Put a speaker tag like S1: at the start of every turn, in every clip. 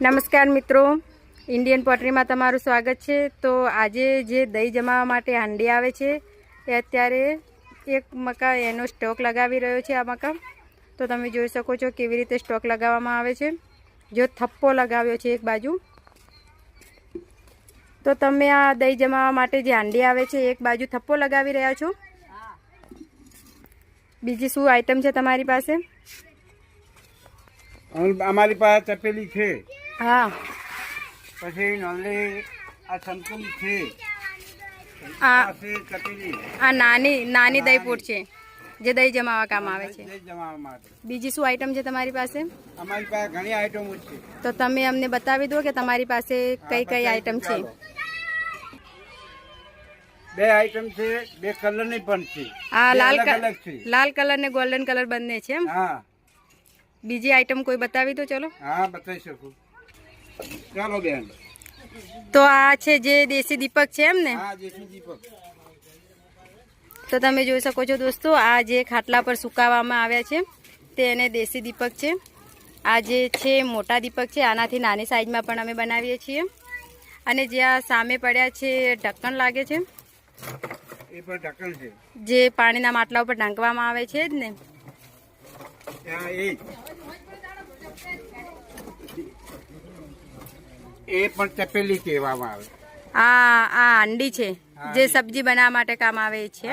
S1: નમસ્કાર મિત્રો, ઇન્ડિયન પોટરીમાં તમારું સ્વાગત છે। તો આજે જે દહીં જમાવવા માટે હાંડી આવે છે એ અત્યારે એક મકા એનો સ્ટોક લગાવી રહ્યો છે। આ મકા તો તમે જોઈ શકો છો કેવી રીતે સ્ટોક લગાવવામાં આવે છે। જો થપ્પો લગાવ્યો છે એક બાજુ, તો તમે આ દહીં જમાવવા માટે જે હાંડી આવે છે એક બાજુ થપ્પો લગાવી રહ્યા છો। બીજી શું આઈટમ છે તમારી પાસે?
S2: અમારી પાસે તપેલી છે।
S1: હા,
S2: પછી નોંધલી આ સંકુલ છે।
S1: આ
S2: તપેલી
S1: આ નાની દહીં પૂટ છે જે દહીં જમાવવા કામ આવે છે।
S2: દહીં જમાવવા માટે
S1: બીજી શું આઈટમ છે તમારી પાસે?
S2: અમારી પાસે ઘણી આઈટમો છે।
S1: તો તમે અમને બતાવી દો કે તમારી પાસે કઈ કઈ આઈટમ છે।
S2: બે આઈટમ છે, બે કલરની પણ છે।
S1: આ
S2: લાલ
S1: કલર ને ગોલ્ડન કલર બંને છે એમ?
S2: હા।
S1: બીજી આઈટમ કોઈ બતાવી દો ચલો।
S2: હા, બતાવી શકું, ચાલો બેન।
S1: તો આ છે જે દેશી દીપક છે એમ ને?
S2: હા, દેશી દીપક।
S1: તો તમે જોઈ શકો છો દોસ્તો, આ જે ખાટલા પર સુકાવવામાં આવ્યા છે તેને દેશી દીપક છે। આ જે છે મોટા દીપક છે, આનાથી નાની સાઈઝમાં પણ અમે બનાવીએ છીએ। અને જે આ સામે પડ્યા છે ઢક્કણ લાગે છે,
S2: એ પણ ઢક્કણ છે
S1: જે પાણીના માટલા ઉપર ઢાંકવામાં આવે છે જ ને?
S2: એ પણ તપેલી કહેવામાં આવે।
S1: આ હાંડી છે જે સબ્જી બનાવવા માટે કામ આવે છે।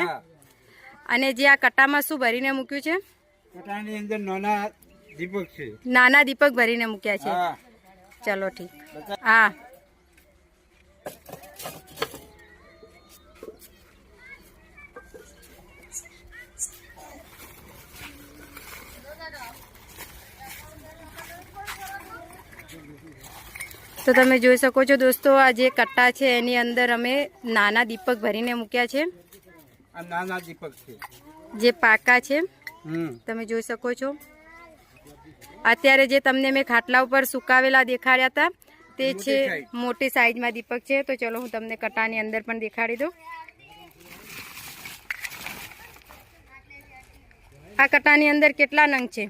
S1: અને જે આ કટામાં શું ભરીને મૂક્યું છે?
S2: કટાની અંદર નાના દીપક છે।
S1: નાના દીપક ભરીને મૂક્યા છે। ચલો ઠીક। હા, તો તમે જોઈ શકો છો દોસ્તો, આ જે કટ્ટા છે એની અંદર અમે નાના દીપક ભરીને મૂક્યા છે।
S2: આ નાના દીપક છે
S1: જે પાકા છે, તમે જોઈ શકો છો। અત્યારે જે તમને મેં ખાટલા ઉપર સુકાવેલા દેખાડ્યા હતા તે છે મોટી સાઈઝમાં દીપક છે। તો ચલો હું તમને કટ્ટાની અંદર પણ દેખાડી દઉં। આ કટ્ટાની અંદર કેટલા નંગ છે?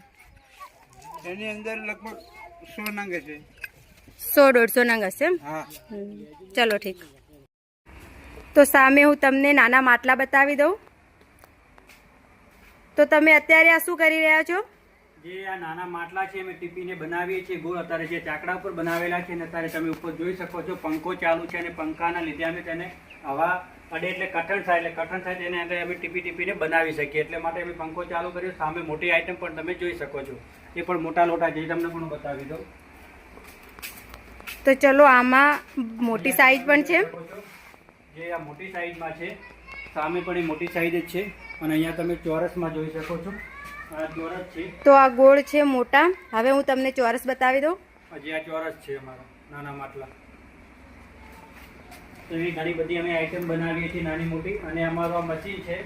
S2: એની અંદર લગભગ 100 નંગ છે।
S1: 100-150 નંગ હશે? ચલો ઠીક। તો સામે હું તમને નાના માટલા બતાવી દઉં। તો તમે અત્યારે આ શું કરી રહ્યા છો?
S3: જે આ નાના માટલા છે અમે ટીપીને બનાવીએ છીએ ગોળ। અત્યારે જે ચાકડા ઉપર બનાવેલા છે ને અત્યારે તમે ઉપર જોઈ શકો છો પંખો ચાલુ છે અને પંખાના લીધે અમે તેને હવા અડે એટલે કઠણ થાય, એટલે કઠણ થાય તેને અંદર અમે ટીપીને બનાવી શકીએ, એટલે માટે અમે પંખો ચાલુ કર્યો। સામે મોટી આઈટમ પણ તમે જોઈ શકો છો, એ પણ મોટા લોટા છે, તમને પણ બતાવી દઉં।
S1: તો ચલો, આમાં મોટી સાઈઝ પણ છે।
S3: જે આ મોટી સાઈઝમાં છે, સામે પણ એ મોટી સાઈઝ જ છે। અને અહીંયા તમે ચોરસમાં જોઈ શકો છો, આ ચોરસ છે।
S1: તો આ ગોળ છે મોટા। હવે હું તમને ચોરસ બતાવી દઉં।
S3: હજી આ ચોરસ છે અમારા નાના માટલા। તો એવી ઘણી બધી અમે આઈટમ બનાવીએ છીએ નાની મોટી। અને અમારું આ મશીન છે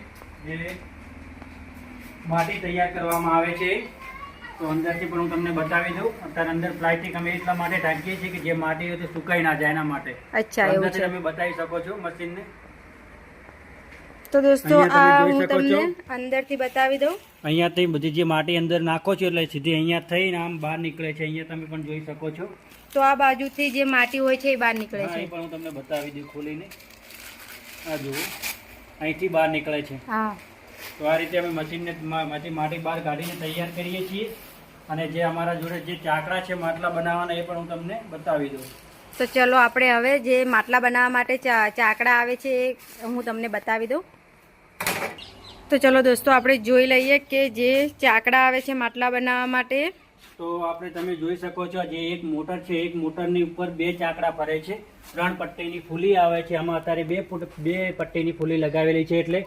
S3: જે માટી તૈયાર કરવામાં આવે છે। તો અંદરથી પણ હું તમને બતાવી દઉં। અત્યારે અંદર પ્લાસ્ટિક અમે એટલા માટે ઢાંકીએ છીએ કે જે માટી હોય તે સુકાઈ ના જાય એના માટે।
S1: અચ્છા, એવું છે।
S3: તમે બતાવી શકો છો મશીનને।
S1: તો દોસ્તો આ હું તમને અંદરથી બતાવી દઉં।
S3: અહીંયાથી બધી જે માટી અંદર નાખો છો એટલે સીધી અહીંયા થઈને આમ બહાર નીકળે છે। અહીંયા તમે પણ જોઈ શકો છો।
S1: તો આ બાજુથી જે માટી હોય છે એ બહાર નીકળે છે।
S3: પણ હું તમને બતાવી દઉં ખોલીને। આ જુઓ, અહીંથી બહાર નીકળે છે।
S1: હા,
S3: તો આ રીતે અમે મશીનને માટી બહાર કાઢીને તૈયાર કરીએ છીએ। અને જે અમારા જોડે જે ચાકડા છે માટલા બનાવવાના એ પણ હું તમને બતાવી દઉં।
S1: તો ચલો આપણે હવે જે માટલા બનાવવા માટે ચાકડા આવે છે એ હું તમને બતાવી દઉં। તો ચલો દોસ્તો, આપણે જોઈ લઈએ કે જે ચાકડા આવે છે માટલા બનાવવા માટે।
S3: તો આપણે તમે જોઈ શકો છો, જે એક મોટર છે, એક મોટરની ઉપર 2 ચાકડા ફરે છે। 3 પટ્ટીની ફૂલી આવે છે। આમાં અત્યારે 2 પટ્ટીની ફૂલી લગાવેલી છે, એટલે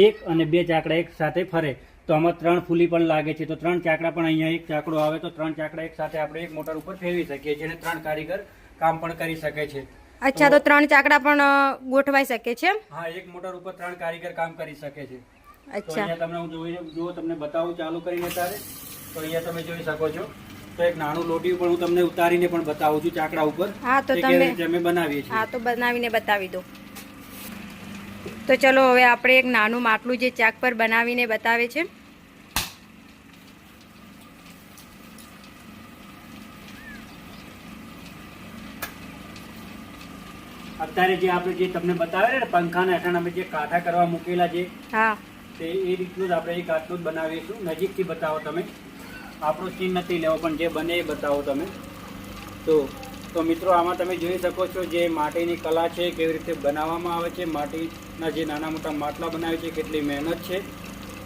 S3: 1 અને 2 ચાકડા એક સાથે ફરે। તો આમાં 3 ફૂલી પણ લાગે છે। તો 3 ચાકડા પણ અહીંયા એક ચાકડો આવે તો 3 ચાકડા એક સાથે આપણે એક મોટર ઉપર ફેરવી શકીએ છીએ અને 3 કારીગર કામ પણ કરી શકે છે।
S1: અચ્છા, તો 3 ચાકડા પણ ગોઠવાઈ શકે છે?
S3: હા, એક મોટર ઉપર 3 કારીગર કામ કરી શકે છે।
S1: અચ્છા,
S3: અહીંયા તમને હું જો તમને બતાવું ચાલુ કરીને તારે, તો અહીંયા તમે જોઈ શકો છો। તો એક નાનું લોટી પણ હું તમને ઉતારીને પણ બતાવું છું ચાકડા ઉપર।
S1: હા, તો
S3: તમે બનાવીએ છીએ।
S1: હા, તો બનાવીને બતાવી દો। તો ચલો હવે આપણે એક નાનું માટલું જે ચાક પર બનાવીને બતાવે છે।
S3: અત્યારે જે આપણે જે તમને બતાવે ને પંખાના હેઠળ અમે જે કાંઠા કરવા મૂકેલા છે
S1: હા
S3: તે એ રીતનું જ આપણે એક આટલું જ બનાવીશું. નજીકથી બતાવો તમે, આપણો સીન નથી લેવો પણ જે બને એ બતાવો તમે. તો મિત્રો આમાં તમે જોઈ શકો છો જે માટીની કલા છે કેવી રીતે બનાવવામાં આવે છે, માટીના જે નાના મોટા માટલા બનાવે છે કેટલી મહેનત છે.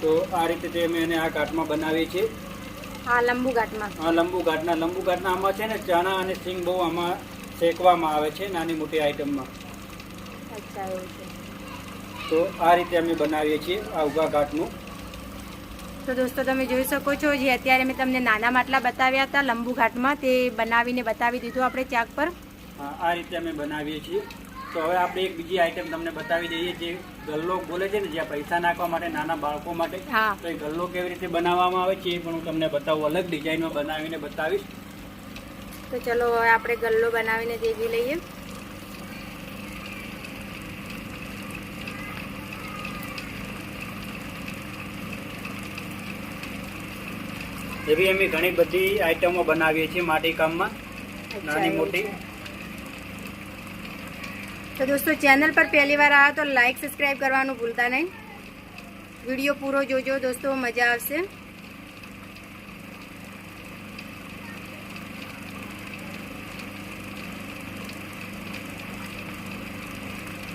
S3: તો આ રીતે તે અમે એને આ ઘાટમાં બનાવીએ છીએ.
S1: હા લંબુ ઘાટમાં.
S3: હા લંબુ ઘાટના આમાં છે ને ચણા અને સિંગ બહુ આમાં શેકવામાં આવે છે નાની મોટી આઈટમમાં.
S1: અચ્છા એવું છે.
S3: તો આ રીતે અમે બનાવીએ છીએ આ ઉભા ઘાટનું.
S1: તો દોસ્તો તમે જોઈ શકો છો જે અત્યારે મેં તમને નાના માટલા બતાવ્યા હતા લંબુ ઘાટમાં, તે બનાવીને બતાવી દીધું આપણે ચાક પર.
S3: હા આ રીતે અમે બનાવીએ છીએ. તો હવે આપણે એક બીજી આઈટમ તમને બતાવી દઈએ જે ગલ્લો બોલે છે ને, જ્યાં પૈસા નાખવા માટે નાના બાળકો માટે.
S1: હા
S3: તો એ ગલ્લો કેવી રીતે બનાવવામાં આવે છે એ પણ હું તમને બતાવું, અલગ ડિઝાઇનમાં બનાવીને બતાવીશ.
S1: તો ચલો હવે આપણે ગલ્લો બનાવીને દેખી લઈએ.
S3: એવી અમે ઘણી બધી આઈટમો બનાવીએ છીએ માટી કામમાં, નાની મોટી.
S1: તો દોસ્તો ચેનલ પર પહેલી વાર આવ્યા તો લાઈક સબસ્ક્રાઈબ કરવાનું ભૂલતા નહીં. વિડીયો પૂરો જોજો દોસ્તો, મજા આવશે.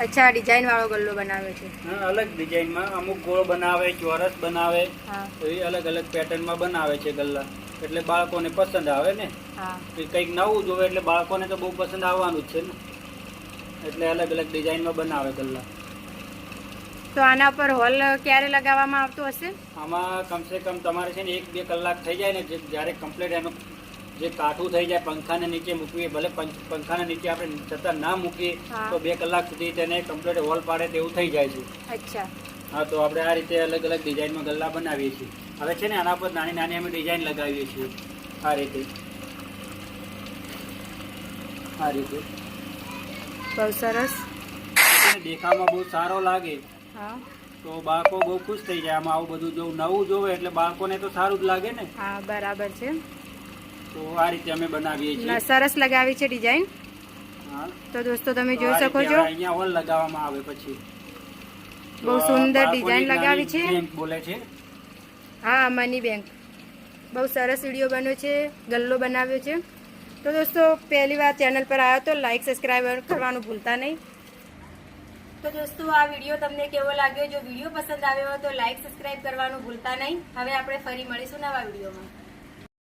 S1: અચ્છા ડિઝાઇન વાળો ગલ્લો બનાવ્યો છે.
S3: હા અલગ ડિઝાઇનમાં, અમુક ગોળ બનાવે, ચોરસ બનાવે,
S1: હા
S3: એવી અલગ અલગ પેટર્નમાં બનાવે છે ગલ્લા. એટલે બાળકોને પસંદ આવે ને,
S1: હા
S3: કંઈક નવું જોવે એટલે બાળકોને તો બહુ પસંદ આવવાનું જ છે ને, એટલે અલગ અલગ ડિઝાઇનમાં બનાવે ગલ્લા.
S1: તો આના પર હોલ ક્યારે લગાવવામાં આવતો હશે?
S3: આમાં કમસે કમ તમારે છે ને 1-2 કલાક થઈ જાય ને, જ્યારે કમ્પ્લીટ એનું જે કાઠું થઈ જાય, પંખાને નીચે મૂકીએ, ભલે પંખાને નીચે આપણે છતાં ના મૂકીએ
S1: હા.
S3: તો 2 કલાક સુધી તેને કમ્પ્લીટ હોલ પાડે તેવું થઈ જાય છે.
S1: અચ્છા
S3: હા તો આપણે આ રીતે અલગ અલગ ડિઝાઇનમાં ગલ્લા બનાવીએ છીએ. હવે છે ને આના પર નાની નાની અમે ડિઝાઇન લગાવીએ છીએ આ રીતે. આ રીતે
S1: બહુ સરસ.
S3: દેખાવમાં બહુ સારો લાગે
S1: હા
S3: તો બાળકો બહુ ખુશ થઈ જાય. આમાં આવું બધું જો નવું જોવે એટલે બાળકોને તો સારું જ લાગે ને.
S1: હા બરાબર છે.
S3: તો આ રીતે અમે બનાવીએ છીએ.
S1: સરસ લગાવી છે ડિઝાઇન.
S3: હા
S1: તો દોસ્તો તમે
S3: તો
S1: જોઈ
S3: આ
S1: શકો
S3: રીતે
S1: છો
S3: અહીંયા હોલ લગાવવામાં આવે પછી.
S1: બહુ
S3: તો
S1: સુંદર
S3: બાળકોની
S1: ડિઝાઇન
S3: નાની
S1: લગાવી છે.
S3: બેંક બોલે છે.
S1: હા મની બેંક. બહુ સરસ વિડીયો બન્યો છે, ગલ્લો બનાવ્યો છે. તો દોસ્તો પહેલી વાર ચેનલ પર આવ્યો તો લાઈક સબસ્ક્રાઈબ કરવાનું ભૂલતા નહીં. તો દોસ્તો આ વિડીયો તમને કેવો લાગ્યો? જો વિડીયો પસંદ આવ્યો હોય તો લાઈક સબસ્ક્રાઈબ કરવાનું ભૂલતા નહીં. હવે આપણે ફરી મળીશું નવા વિડીયોમાં.